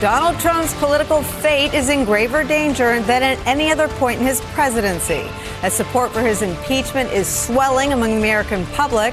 Donald Trump's political fate is in graver danger than at any other point in his presidency, as support for his impeachment is swelling among the American public,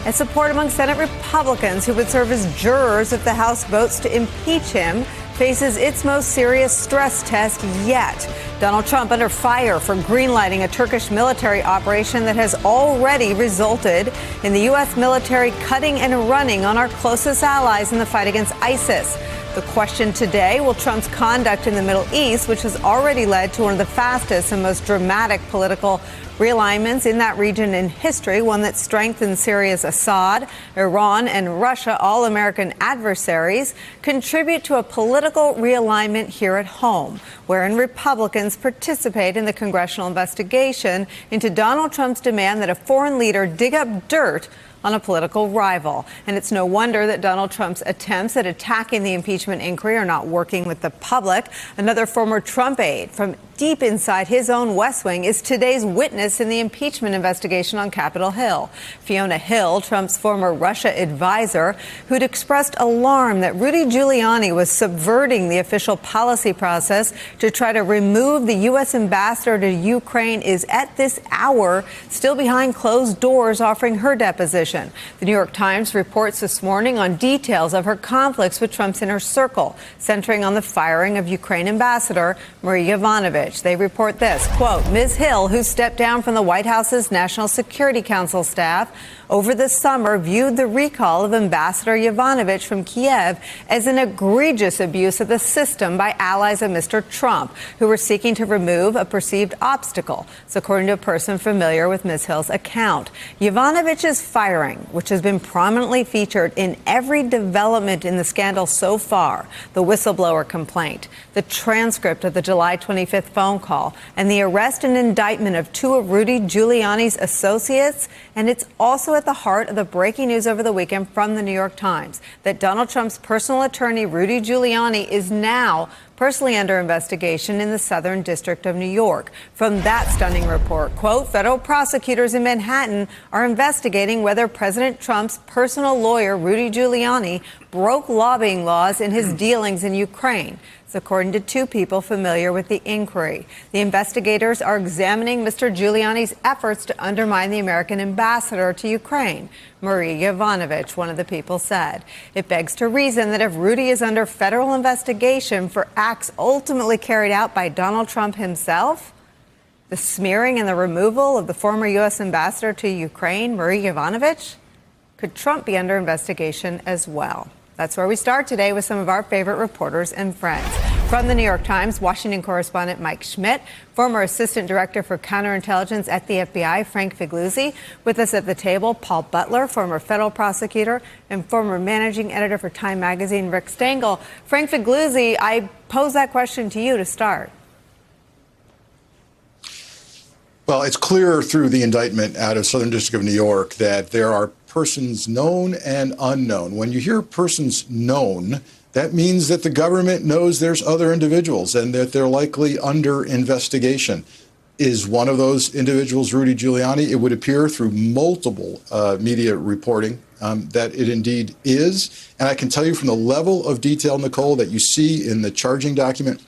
and support among Senate Republicans who would serve as jurors if the House votes to impeach him faces its most serious stress test yet. Donald Trump under fire for greenlighting a Turkish military operation that has already resulted in the U.S. military cutting and running on our closest allies in the fight against ISIS. The question today, will Trump's conduct in the Middle East, which has already led to one of the fastest and most dramatic political realignments in that region in history, one that strengthens Syria's Assad, Iran, and Russia, all American adversaries, contribute to a political realignment here at home, wherein Republicans participate in the congressional investigation into Donald Trump's demand that a foreign leader dig up dirt on a political rival. And it's no wonder that Donald Trump's attempts at attacking the impeachment inquiry are not working with the public. Another former Trump aide from deep inside his own West Wing is today's witness in the impeachment investigation on Capitol Hill. Fiona Hill, Trump's former Russia advisor, who'd expressed alarm that Rudy Giuliani was subverting the official policy process to try to remove the U.S. ambassador to Ukraine, is at this hour still behind closed doors offering her deposition. The New York Times reports this morning on details of her conflicts with Trump's inner circle, centering on the firing of Ukraine ambassador Marie Yovanovitch. They report this, quote, Ms. Hill, who stepped down from the White House's National Security Council staff over the summer, viewed the recall of Ambassador Yovanovitch from Kiev as an egregious abuse of the system by allies of Mr. Trump, who were seeking to remove a perceived obstacle. So according to a person familiar with Ms. Hill's account, Yovanovitch's firing, which has been prominently featured in every development in the scandal so far, the whistleblower complaint, the transcript of the July 25th phone call, and the arrest and indictment of two of Rudy Giuliani's associates. And it's also at the heart of the breaking news over the weekend from the New York Times that Donald Trump's personal attorney, Rudy Giuliani, is now personally under investigation in the Southern District of New York. From that stunning report, quote, federal prosecutors in Manhattan are investigating whether President Trump's personal lawyer, Rudy Giuliani, broke lobbying laws in his dealings in Ukraine. According to two people familiar with the inquiry. The investigators are examining Mr. Giuliani's efforts to undermine the American ambassador to Ukraine, Marie Yovanovitch, one of the people said. It begs to reason that if Rudy is under federal investigation for acts ultimately carried out by Donald Trump himself, the smearing and the removal of the former U.S. ambassador to Ukraine, Marie Yovanovitch, could Trump be under investigation as well? That's where we start today with some of our favorite reporters and friends. From the New York Times, Washington correspondent Mike Schmidt, former assistant director for counterintelligence at the FBI, Frank Figliuzzi. With us at the table, Paul Butler, former federal prosecutor and former managing editor for Time magazine, Rick Stengel. Frank Figliuzzi, I pose that question to you to start. Well, it's clear through the indictment out of Southern District of New York that there are persons known and unknown. When you hear persons known, that means that the government knows there's other individuals and that they're likely under investigation. Is one of those individuals Rudy Giuliani? It would appear through multiple media reporting that it indeed is. And I can tell you from the level of detail, Nicole, that you see in the charging document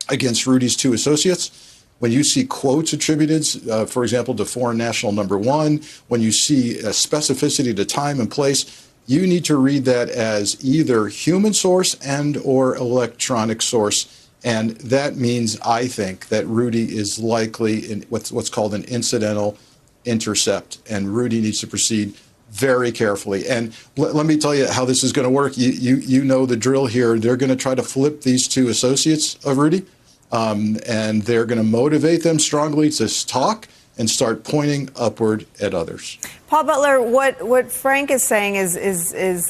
against Rudy's two associates, when you see quotes attributed, for example, to foreign national number one, when you see a specificity to time and place, you need to read that as either human source and or electronic source. And that means, I think, that Rudy is likely in what's called an incidental intercept. And Rudy needs to proceed very carefully. And let me tell you how this is going to work. You know the drill here. They're going to try to flip these two associates of Rudy. And they're going to motivate them strongly to talk and start pointing upward at others. Paul Butler, what Frank is saying is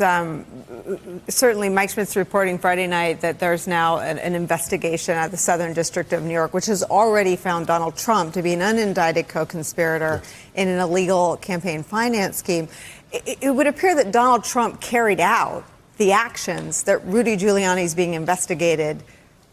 certainly Mike Schmidt's reporting Friday night that there's now an investigation at the Southern District of New York, which has already found Donald Trump to be an unindicted co-conspirator in an illegal campaign finance scheme. It would appear that Donald Trump carried out the actions that Rudy Giuliani is being investigated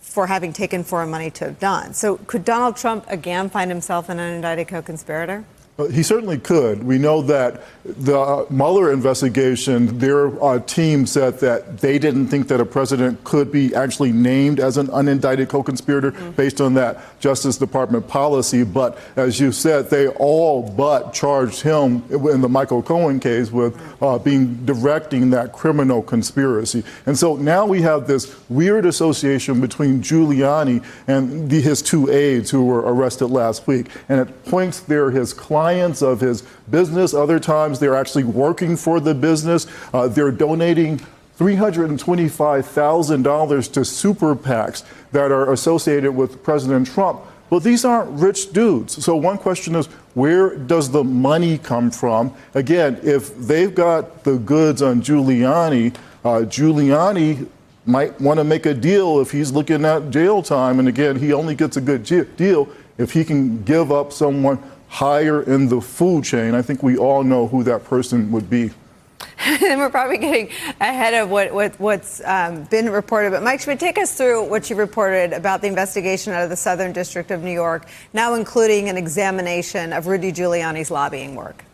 for having taken foreign money to have done. So could Donald Trump again find himself an unindicted co-conspirator? He certainly could. We know that the Mueller investigation, their team said that they didn't think that a president could be actually named as an unindicted co-conspirator based on that Justice Department policy. But as you said, they all but charged him in the Michael Cohen case with directing that criminal conspiracy. And so now we have this weird association between Giuliani and his two aides who were arrested last week. And it points there his clients of his business. Other times they're actually working for the business. They're donating $325,000 to super PACs that are associated with President Trump. But these aren't rich dudes. So one question is, where does the money come from? Again, if they've got the goods on Giuliani, Giuliani might want to make a deal if he's looking at jail time. And again, he only gets a good deal if he can give up someone higher in the food chain. I think we all know who that person would be. And we're probably getting ahead of what's been reported. But Mike Schmidt, take us through what you reported about the investigation out of the Southern District of New York, now including an examination of Rudy Giuliani's lobbying work.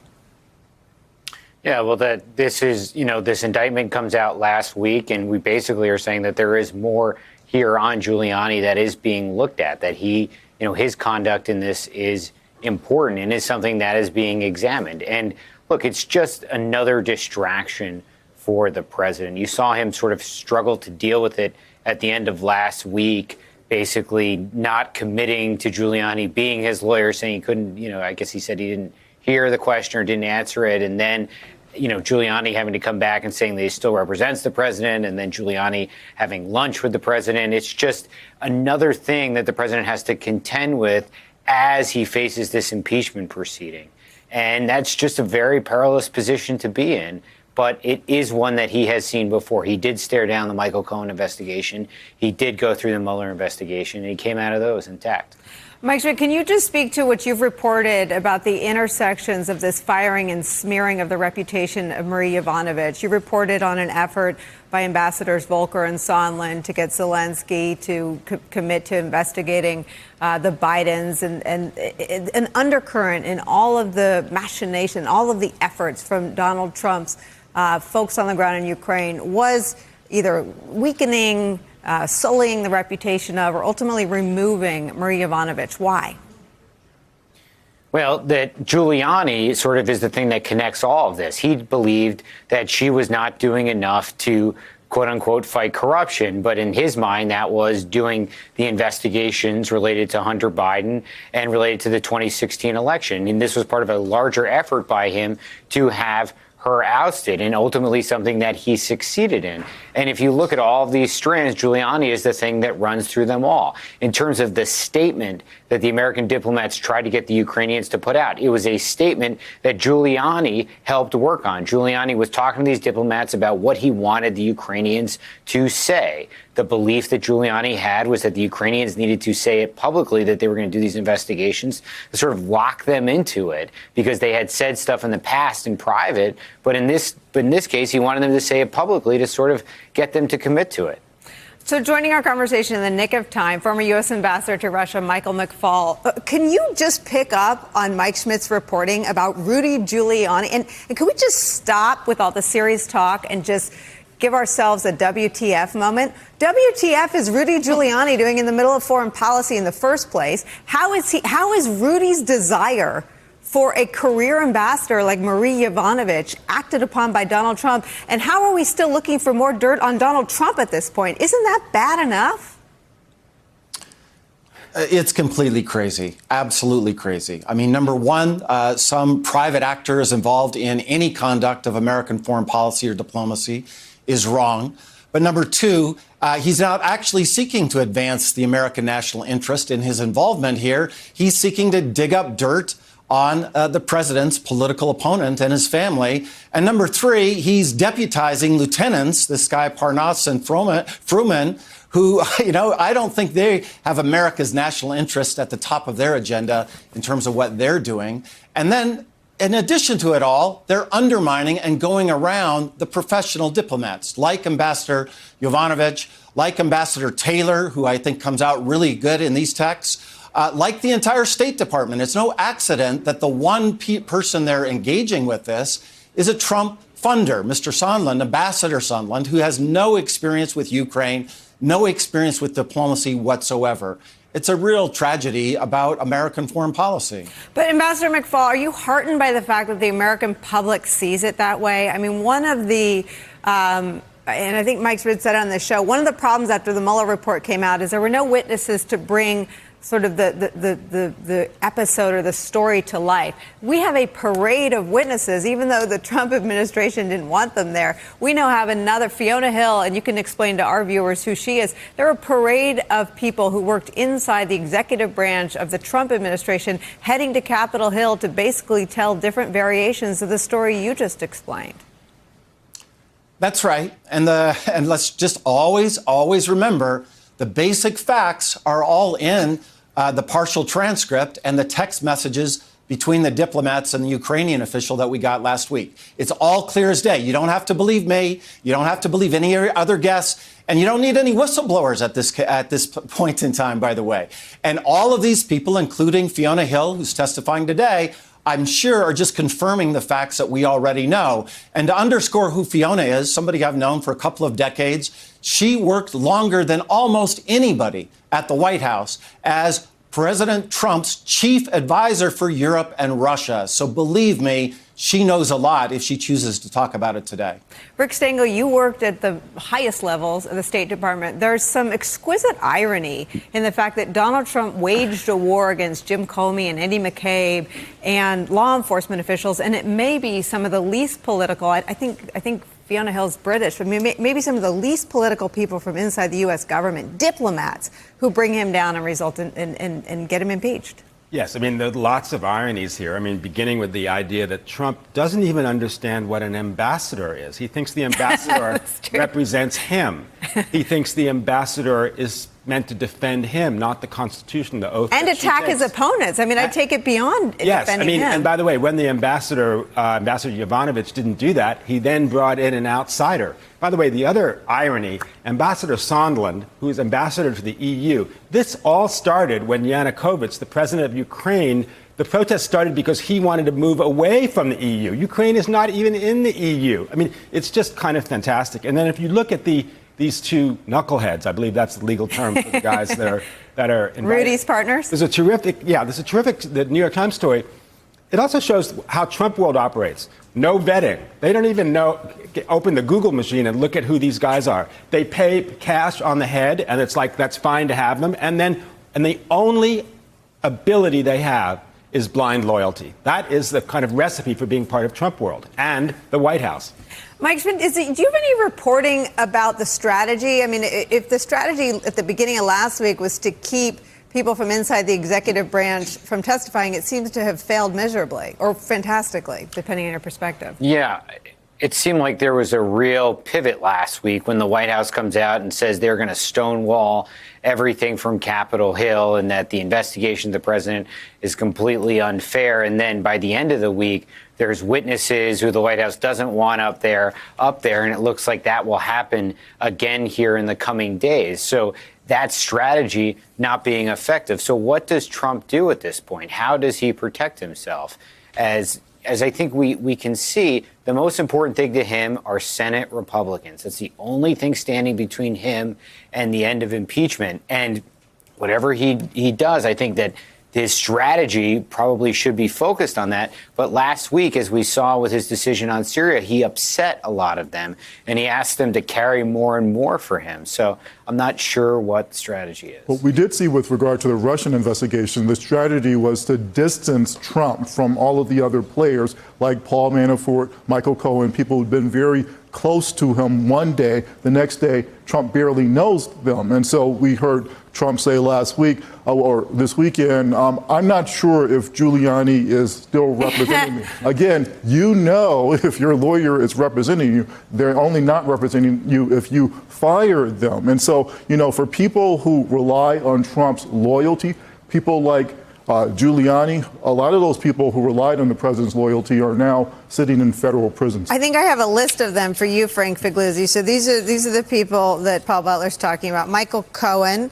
Yeah, well, this indictment comes out last week, and we basically are saying that there is more here on Giuliani that is being looked at, that his conduct in this is important and is something that is being examined. And look, it's just another distraction for the president. You saw him sort of struggle to deal with it at the end of last week, basically not committing to Giuliani being his lawyer, saying he couldn't, I guess he said he didn't hear the question or didn't answer it. And then, Giuliani having to come back and saying that he still represents the president, and then Giuliani having lunch with the president. It's just another thing that the president has to contend with as he faces this impeachment proceeding. And that's just a very perilous position to be in. But it is one that he has seen before. He did stare down the Michael Cohen investigation. He did go through the Mueller investigation, and he came out of those intact. Mike Schmidt, can you just speak to what you've reported about the intersections of this firing and smearing of the reputation of Marie Yovanovitch? You reported on an effort by Ambassadors Volker and Sondland to get Zelensky to commit to investigating the Bidens, and an undercurrent in all of the machination, all of the efforts from Donald Trump's folks on the ground in Ukraine was either weakening, sullying the reputation of, or ultimately removing Marie Yovanovitch. Why? Well, that Giuliani sort of is the thing that connects all of this. He believed that she was not doing enough to, quote unquote, fight corruption. But in his mind, that was doing the investigations related to Hunter Biden and related to the 2016 election. And this was part of a larger effort by him to have her ousted, and ultimately something that he succeeded in. And if you look at all of these strands, Giuliani is the thing that runs through them all. In terms of the statement that the American diplomats tried to get the Ukrainians to put out, it was a statement that Giuliani helped work on. Giuliani was talking to these diplomats about what he wanted the Ukrainians to say. The belief that Giuliani had was that the Ukrainians needed to say it publicly, that they were going to do these investigations, to sort of lock them into it, because they had said stuff in the past in private. But in this case, he wanted them to say it publicly to sort of get them to commit to it. So joining our conversation in the nick of time, former U.S. Ambassador to Russia, Michael McFaul. Can you just pick up on Mike Schmidt's reporting about Rudy Giuliani? And can we just stop with all the serious talk and just give ourselves a WTF moment? WTF is Rudy Giuliani doing in the middle of foreign policy in the first place? How is Rudy's desire for a career ambassador like Marie Yovanovitch acted upon by Donald Trump? And how are we still looking for more dirt on Donald Trump at this point? Isn't that bad enough? It's completely crazy. Absolutely crazy. I mean, number one, some private actors involved in any conduct of American foreign policy or diplomacy is wrong. But number two, he's not actually seeking to advance the American national interest in his involvement here. He's seeking to dig up dirt on the president's political opponent and his family. And number three, he's deputizing lieutenants, this guy Parnas and Fruman, who, I don't think they have America's national interest at the top of their agenda in terms of what they're doing. And then, in addition to it all, they're undermining and going around the professional diplomats like Ambassador Yovanovitch, like Ambassador Taylor, who I think comes out really good in these texts, like the entire State Department. It's no accident that the one person they're engaging with this is a Trump funder, Mr. Sondland, Ambassador Sondland, who has no experience with Ukraine, no experience with diplomacy whatsoever. It's a real tragedy about American foreign policy. But Ambassador McFaul, are you heartened by the fact that the American public sees it that way? I mean, one of the, and I think Mike Schmidt said on the show, one of the problems after the Mueller report came out is there were no witnesses to bring sort of the episode or the story to life. We have a parade of witnesses, even though the Trump administration didn't want them there. We now have another Fiona Hill, and you can explain to our viewers who she is. There are a parade of people who worked inside the executive branch of the Trump administration heading to Capitol Hill to basically tell different variations of the story you just explained. That's right. And let's just always remember the basic facts are all in the partial transcript and the text messages between the diplomats and the Ukrainian official that we got last week. It's all clear as day. You don't have to believe me. You don't have to believe any other guests. And you don't need any whistleblowers at this point in time, by the way. And all of these people, including Fiona Hill, who's testifying today, I'm sure are just confirming the facts that we already know. And to underscore who Fiona is, somebody I've known for a couple of decades, she worked longer than almost anybody at the White House as President Trump's chief advisor for Europe and Russia. So believe me, she knows a lot if she chooses to talk about it today. Rick Stengel, you worked at the highest levels of the State Department. There's some exquisite irony in the fact that Donald Trump waged a war against Jim Comey and Andy McCabe and law enforcement officials, and it may be some of the least political. I think Fiona Hill's British, but maybe some of the least political people from inside the U.S. government, diplomats, who bring him down and result in get him impeached. Yes, I mean, there are lots of ironies here. I mean, beginning with the idea that Trump doesn't even understand what an ambassador is. He thinks the ambassador represents him. He thinks the ambassador is meant to defend him, not the Constitution, the oath. And attack his opponents. I mean, I take it beyond defending him. And by the way, when the Ambassador Yovanovitch didn't do that, he then brought in an outsider. By the way, the other irony, Ambassador Sondland, who is ambassador to the EU, this all started when Yanukovych, the president of Ukraine, the protest started because he wanted to move away from the EU. Ukraine is not even in the EU. I mean, it's just kind of fantastic. And then if you look at these two knuckleheads, I believe that's the legal term for the guys that are invited. Rudy's partners? There's a terrific, the New York Times story. It also shows how Trump world operates. No vetting. They don't even open the Google machine and look at who these guys are. They pay cash on the head, and it's like, that's fine to have them. And the only ability they have is blind loyalty. That is the kind of recipe for being part of Trump world and the White House. Mike Schmidt, do you have any reporting about the strategy? I mean, if the strategy at the beginning of last week was to keep people from inside the executive branch from testifying, it seems to have failed miserably or fantastically, depending on your perspective. Yeah. It seemed like there was a real pivot last week when the White House comes out and says they're going to stonewall everything from Capitol Hill and that the investigation of the president is completely unfair. And then by the end of the week, there's witnesses who the White House doesn't want up there. And it looks like that will happen again here in the coming days. So that strategy not being effective. So what does Trump do at this point? How does he protect himself? As I think we can see, the most important thing to him are Senate Republicans. That's the only thing standing between him and the end of impeachment. And whatever he does, I think that his strategy probably should be focused on that. But last week, as we saw with his decision on Syria, he upset a lot of them, and he asked them to carry more and more for him. So I'm not sure what the strategy is. What we did see with regard to the Russian investigation, the strategy was to distance Trump from all of the other players like Paul Manafort, Michael Cohen, people who've been very close to him one day. The next day, Trump barely knows them. And so we heard Trump say last week or this weekend, I'm not sure if Giuliani is still representing me. Again, if your lawyer is representing you, they're only not representing you if you fire them. And so, for people who rely on Trump's loyalty, people like Giuliani, a lot of those people who relied on the president's loyalty are now sitting in federal prisons. I think I have a list of them for you, Frank Figliuzzi. So these are the people that Paul Butler's talking about. Michael Cohen,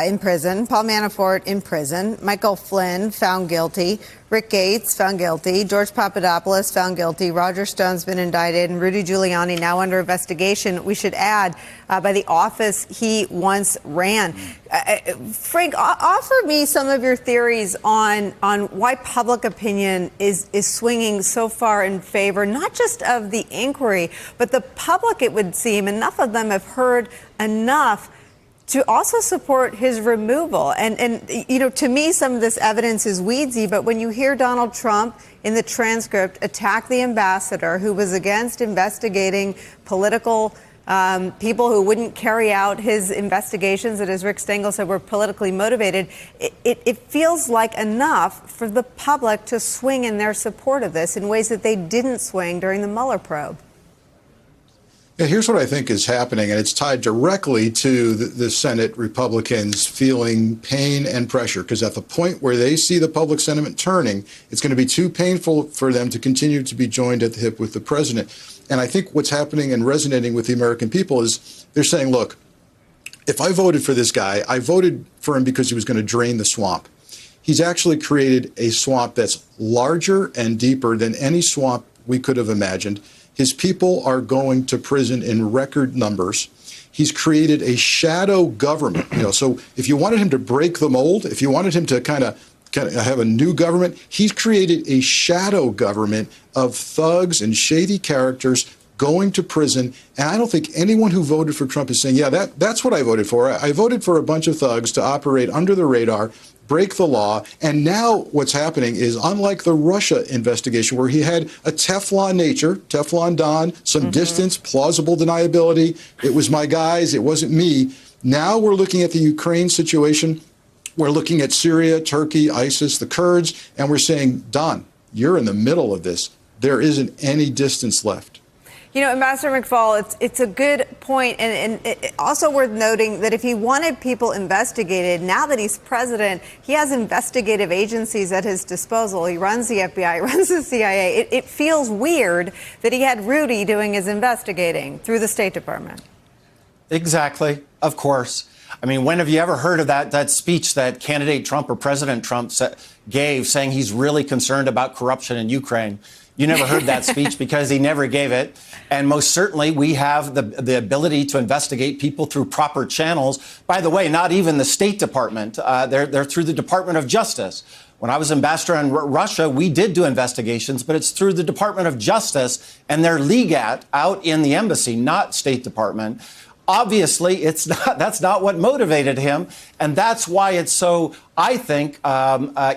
in prison. Paul Manafort in prison. Michael Flynn found guilty. Rick Gates found guilty. George Papadopoulos found guilty. Roger Stone's been indicted. And Rudy Giuliani now under investigation, we should add, by the office he once ran. Frank, offer me some of your theories on why public opinion is swinging so far in favor, not just of the inquiry, but the public, it would seem. Enough of them have heard enough to also support his removal. And you know, to me, some of this evidence is weedsy, but when you hear Donald Trump in the transcript attack the ambassador who was against investigating political people who wouldn't carry out his investigations that, as Rick Stengel said, were politically motivated, it feels like enough for the public to swing in their support of this in ways that they didn't swing during the Mueller probe. Yeah, here's what I think is happening, and it's tied directly to the Senate Republicans feeling pain and pressure, because at the point where they see the public sentiment turning, it's going to be too painful for them to continue to be joined at the hip with the president. And I think what's happening and resonating with the American people is they're saying, look, if I voted for this guy, I voted for him because he was going to drain the swamp. He's actually created a swamp that's larger and deeper than any swamp we could have imagined. His people are going to prison in record numbers. He's created a shadow government. So if you wanted him to break the mold, if you wanted him to kind of have a new government, he's created a shadow government of thugs and shady characters going to prison. And I don't think anyone who voted for Trump is saying, yeah, that's what I voted for. I voted for a bunch of thugs to operate under the radar, break the law. And now what's happening is, unlike the Russia investigation, where he had a Teflon nature, Teflon Don, some distance, plausible deniability, it was my guys, it wasn't me. Now we're looking at the Ukraine situation. We're looking at Syria, Turkey, ISIS, the Kurds, and we're saying, Don, you're in the middle of this. There isn't any distance left. You know, Ambassador McFaul, it's a good point, and also worth noting that if he wanted people investigated, now that he's president, he has investigative agencies at his disposal. He runs the FBI, he runs the CIA. It feels weird that he had Rudy doing his investigating through the State Department. Exactly, of course. I mean, when have you ever heard of that speech that candidate Trump or President Trump gave saying he's really concerned about corruption in Ukraine? You never heard that speech because he never gave it. And most certainly we have the ability to investigate people through proper channels. By the way, not even the State Department. They're through the Department of Justice. When I was ambassador in Russia, we did do investigations, but it's through the Department of Justice and their legat out in the embassy, not State Department. Obviously, that's not what motivated him. And that's why it's so, I think,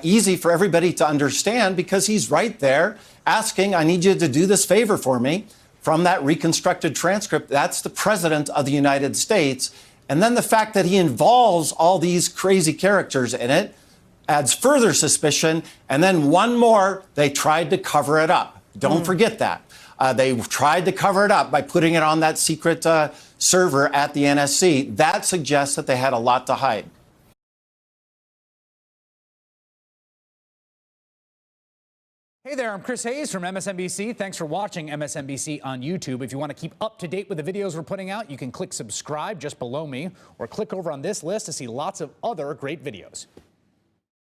easy for everybody to understand, because he's right there asking, I need you to do this favor for me. From that reconstructed transcript, that's the president of the United States. And then the fact that he involves all these crazy characters in it adds further suspicion. And then one more, they tried to cover it up. Don't forget that. They tried to cover it up by putting it on that secret server at the NSC. That suggests that they had a lot to hide. Hey there, I'm Chris Hayes from MSNBC. Thanks for watching MSNBC on YouTube. If you want to keep up to date with the videos we're putting out, you can click subscribe just below me, or click over on this list to see lots of other great videos.